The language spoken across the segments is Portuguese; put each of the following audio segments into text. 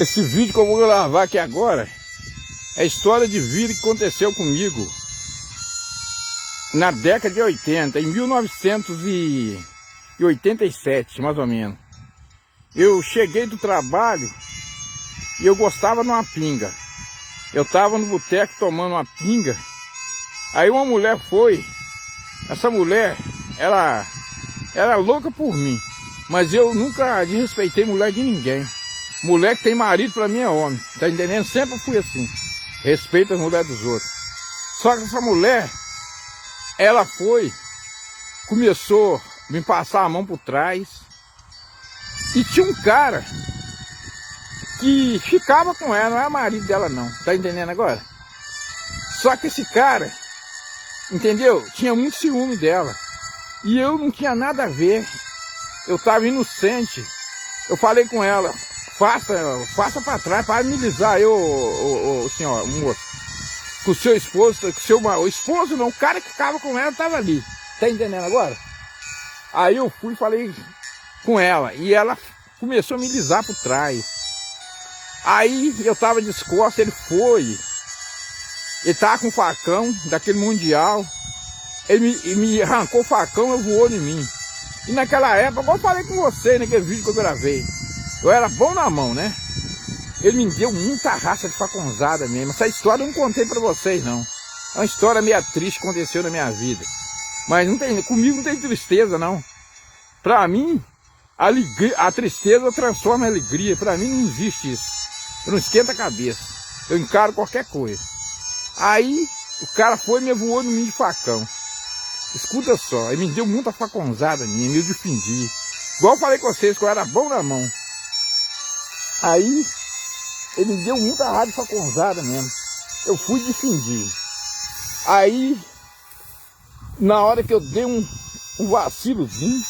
Esse vídeo que eu vou gravar aqui agora é a história de vida que aconteceu comigo na década de 80, em 1987, mais ou menos. Eu cheguei do trabalho e eu gostava de uma pinga. Eu estava no boteco tomando uma pinga. Aí uma mulher foi. Essa mulher, ela era louca por mim. Mas eu nunca desrespeitei mulher de ninguém. Mulher que tem marido pra mim é homem. Tá entendendo? Sempre fui assim. Respeito as mulheres dos outros. Só que essa mulher, ela foi, começou a me passar a mão por trás. E tinha um cara que ficava com ela, não era marido dela não. Tá entendendo agora? Só que esse cara, entendeu? Tinha muito ciúme dela. E eu não tinha nada a ver. Eu tava inocente. Eu falei com ela, faça pra trás, para amenizar eu, senhor, moço. Com o seu esposo, o esposo não, o cara que ficava com ela tava ali. Tá entendendo agora? Aí eu fui e falei com ela. E ela começou a me alisar por trás. Aí eu tava descosta, ele foi. Ele tava com um facão daquele mundial. Ele me arrancou o facão e voou em mim. E naquela época, igual eu falei com você naquele vídeo que eu gravei, eu era bom na mão, né? Ele me deu muita raça de faconzada mesmo. Essa história eu não contei pra vocês, não. É uma história meio triste que aconteceu na minha vida. Mas não tem, comigo não tem tristeza, não. Pra mim, a tristeza transforma em alegria. Pra mim não existe isso. Eu não esquento a cabeça. Eu encaro qualquer coisa. Aí, o cara foi e me voou no mim de facão. Escuta só, ele me deu muita faconzada minha, eu defendi. Igual eu falei com vocês, que eu era bom na mão. Aí, ele me deu muita raiva de faconzada mesmo. Eu fui defendi. Aí, na hora que eu dei um vacilozinho,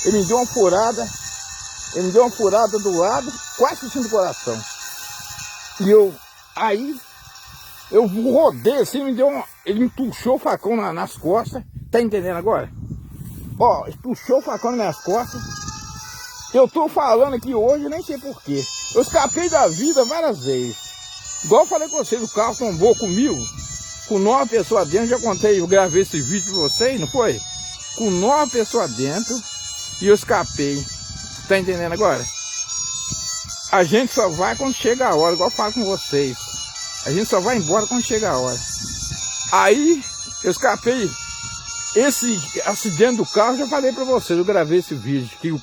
ele me deu uma furada. Ele me deu uma furada do lado, quase no do coração. E eu rodei assim, ele me puxou o facão nas costas. Tá entendendo agora? Ó, puxou o facão nas minhas costas. Eu tô falando aqui hoje, nem sei porquê. Eu escapei da vida várias vezes. Igual eu falei com vocês, o carro tombou comigo, com 9 pessoas dentro. Já contei, eu gravei esse vídeo pra vocês, não foi? Com 9 pessoas dentro e eu escapei. Tá entendendo agora? A gente só vai quando chega a hora, igual eu falo com vocês. A gente só vai embora quando chega a hora. Aí eu escapei. Esse acidente do carro, já falei pra vocês, eu gravei esse vídeo, que o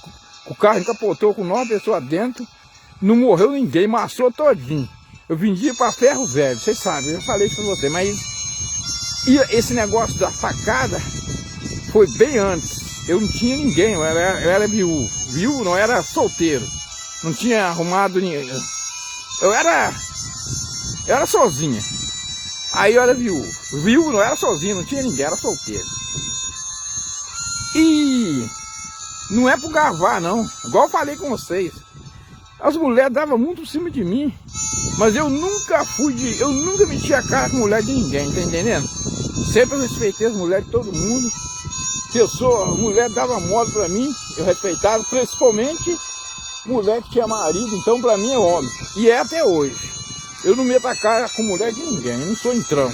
carro encapotou com 9 pessoas dentro, não morreu ninguém, amassou todinho. Eu vendia pra ferro velho, vocês sabem, eu já falei isso pra vocês, mas e esse negócio da facada foi bem antes. Eu não tinha ninguém, eu era viúvo. Viúvo não, era solteiro. Não tinha arrumado ninguém. Eu era sozinha. Aí eu era viúvo. Viúvo não era sozinho, não tinha ninguém, era solteiro. E não é por gravar, não. Igual eu falei com vocês. As mulheres davam muito em cima de mim. Mas eu nunca meti a cara com mulher de ninguém, tá entendendo? Sempre eu respeitei as mulheres de todo mundo. Mulher dava moda pra mim, eu respeitava, principalmente mulher que tinha marido, então pra mim é homem. E é até hoje. Eu não meto a cara com mulher de ninguém, eu não sou entrão.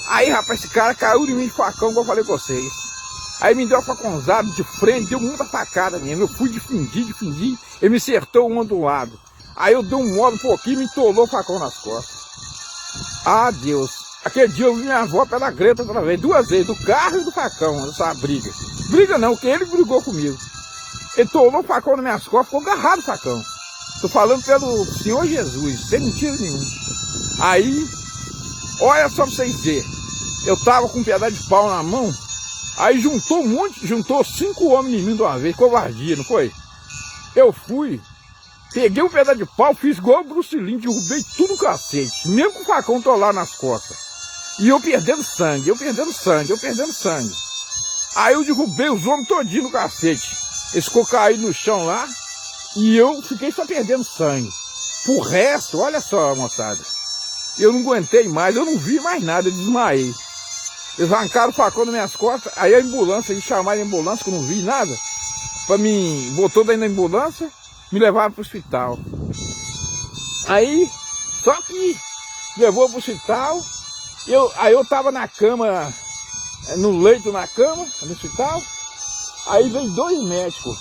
Aí, rapaz, esse cara caiu de mim de facão, como eu falei com vocês. Aí me deu uma faconzada de frente, deu muita facada mesmo. Eu fui defendi, ele me acertou uma do lado. Aí eu dei um modo um pouquinho e me tolou o facão nas costas. Ah, Deus. Aquele dia eu vi minha avó pela greta outra vez, 2 vezes, do carro e do facão, essa briga. Briga não, porque ele brigou comigo. Ele tolou o facão nas minhas costas, ficou agarrado o facão. Tô falando pelo Senhor Jesus, sem mentira nenhuma. Aí, olha só pra vocês verem. Eu tava com um pedaço de pau na mão, aí juntou 5 homens em mim de uma vez, covardia, não foi? Eu fui, peguei um pedaço de pau, fiz igual o Bruce Lee, derrubei tudo no cacete, mesmo com o facão tolado nas costas. E eu perdendo sangue. Aí eu derrubei os homens todinho no cacete. Eles ficou caído no chão lá. E eu fiquei só perdendo sangue. Por resto, olha só, moçada. Eu não aguentei mais, eu não vi mais nada, eu desmaiei. Eles arrancaram o facão nas minhas costas. Aí a ambulância, eles chamaram a ambulância, que eu não vi nada. Pra mim, botou daí na ambulância, me levaram pro hospital. Aí, só que levou pro hospital, aí eu tava na cama, no leito na cama, no hospital, aí veio 2 médicos.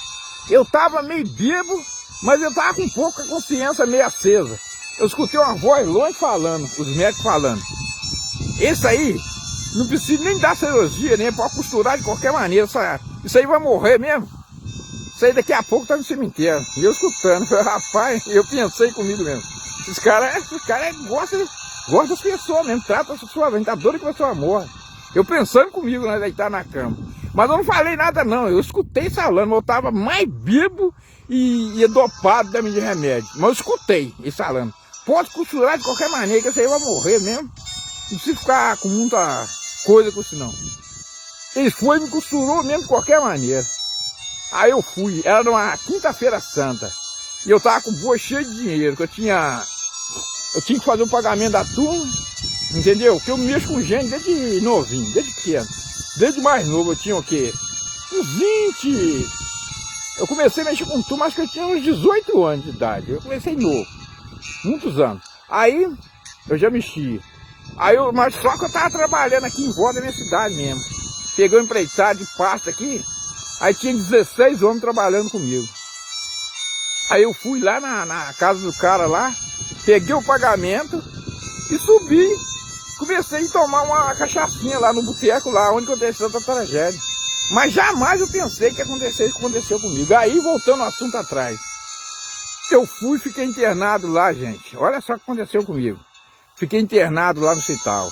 Eu tava meio bêbado, mas eu tava com pouca consciência meio acesa. Eu escutei uma voz longe falando, os médicos falando. Esse aí, não precisa nem dar cirurgia, nem pode costurar de qualquer maneira. Isso aí vai morrer mesmo. Isso aí daqui a pouco tá no cemitério. E eu escutando, rapaz, eu pensei comigo mesmo. Esse cara gosta das pessoas mesmo, trata as pessoas bem, tá doido que a pessoa morre. Eu pensando comigo, né, deitar na cama. Mas eu não falei nada não, eu escutei falando, eu tava mais bêbado e dopado também de remédio. Mas eu escutei ele falando. Pode costurar de qualquer maneira, que esse aí vai morrer mesmo. Não precisa ficar com muita coisa com isso não. Ele foi e me costurou mesmo de qualquer maneira. Aí eu fui, era numa quinta-feira santa. E eu tava com o bolso cheio de dinheiro, que eu tinha que fazer o pagamento da turma, entendeu? Porque eu mexo com gente desde novinho, desde pequeno. Desde mais novo eu tinha o quê? Uns 20. Eu comecei a mexer com turma, acho que eu tinha uns 18 anos de idade. Eu comecei novo, muitos anos. Aí eu já mexia. Mas só que eu tava trabalhando aqui em volta da minha cidade mesmo. Peguei um empreitado de pasta aqui, aí tinha 16 homens trabalhando comigo. Aí eu fui lá na casa do cara lá, peguei o pagamento e subi. Comecei a tomar uma cachaçinha lá no boteco, lá onde aconteceu a tragédia. Mas jamais eu pensei que aconteceu o que aconteceu comigo. Aí, voltando ao assunto atrás. Eu fui e fiquei internado lá, gente. Olha só o que aconteceu comigo. Fiquei internado lá no hospital.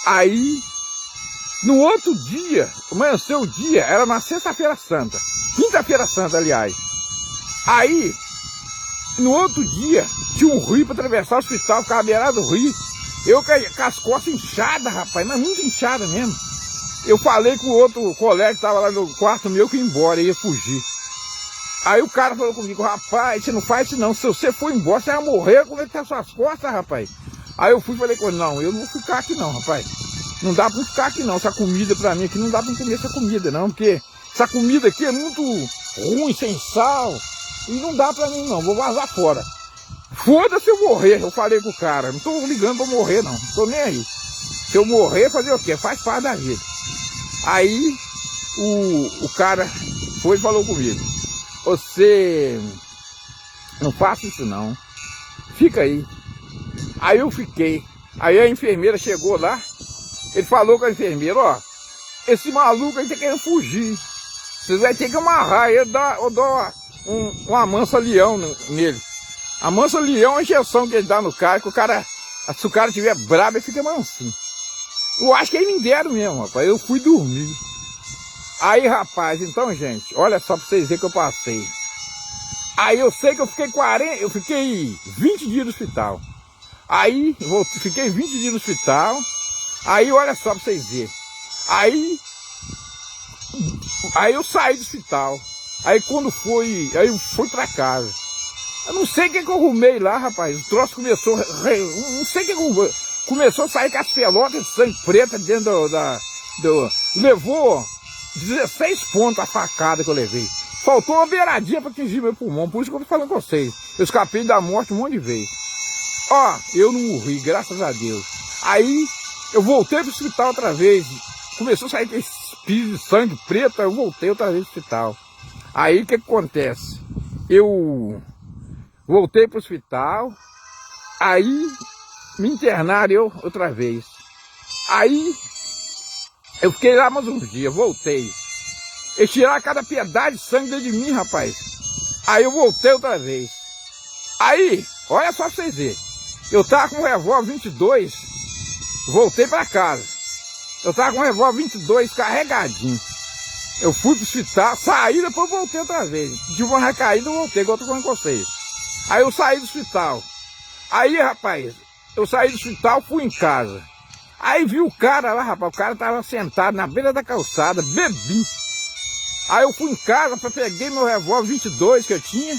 Aí, no outro dia, amanheceu o dia, era na sexta-feira santa. Quinta-feira santa, aliás. Aí, no outro dia, tinha um rio para atravessar o hospital, ficava beirado do rio. Eu com as costas inchadas, rapaz, mas muito inchada mesmo. Eu falei com o outro colega que estava lá no quarto meu que ia embora, ia fugir. Aí o cara falou comigo, rapaz, você não faz isso não, se você for embora, você vai morrer, como é que tá as suas costas, rapaz? Aí eu fui e falei com ele, não, eu não vou ficar aqui não, rapaz. Não dá pra ficar aqui não, essa comida pra mim aqui, não dá pra comer essa comida não, porque essa comida aqui é muito ruim, sem sal, e não dá pra mim não, vou vazar fora. Foda-se eu morrer, eu falei com o cara, não tô ligando pra morrer não, tô nem aí. Se eu morrer, fazer o quê? Faz parte da vida. Aí o cara foi e falou comigo, você não faça isso não, fica aí. Aí eu fiquei, aí a enfermeira chegou lá, ele falou com a enfermeira, ó, esse maluco aí tá querendo fugir, vocês vão ter que amarrar ele, eu dou uma mansa-leão nele. A mansa-leão é a injeção que ele dá no cara, que o cara, se o cara estiver brabo, ele fica mansinho. Eu acho que eles me deram mesmo, rapaz, eu fui dormir. Aí, rapaz, então, gente, olha só pra vocês verem que eu passei. Aí eu sei que eu fiquei 20 dias no hospital. Aí, fiquei 20 dias no hospital. Aí, olha só pra vocês verem. Aí eu saí do hospital. Aí quando aí eu fui pra casa. Eu não sei o que eu arrumei lá, rapaz. O troço começou, não sei o que eu arrumei. Começou a sair com as pelotas de sangue preta dentro levou 16 pontos a facada que eu levei. Faltou uma beiradinha para atingir meu pulmão, por isso que eu tô falando com vocês. Eu escapei da morte um monte de vezes. Ó, eu não morri, graças a Deus. Aí eu voltei pro hospital outra vez. Começou a sair com esse piso de sangue preto, aí eu voltei outra vez pro hospital. Aí o que acontece? Eu voltei pro hospital, aí me internaram eu outra vez. Aí eu fiquei lá mais uns dias, voltei. Eles tiraram cada pedaço de sangue dentro de mim, rapaz. Aí eu voltei outra vez. Aí, olha só pra vocês verem. Eu tava com um revólver 22, voltei pra casa. Eu tava com um revólver 22 carregadinho. Eu fui pro hospital, saí, depois voltei outra vez. Tive uma recaída, voltei, igual eu tô falando com vocês. Aí eu saí do hospital. Aí, rapaz, eu saí do hospital, fui em casa. Aí vi o cara lá, rapaz, o cara tava sentado na beira da calçada, bebi. Aí eu fui em casa, peguei meu revólver 22 que eu tinha,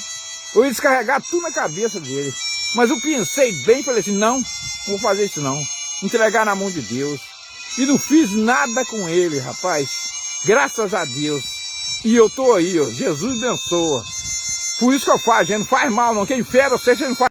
eu ia descarregar tudo na cabeça dele. Mas eu pensei bem, falei assim, não vou fazer isso não. Entregar na mão de Deus. E não fiz nada com ele, rapaz. Graças a Deus. E eu tô aí, ó, Jesus abençoa. Por isso que eu faço, gente, não faz mal não. Quem fere, você não faz.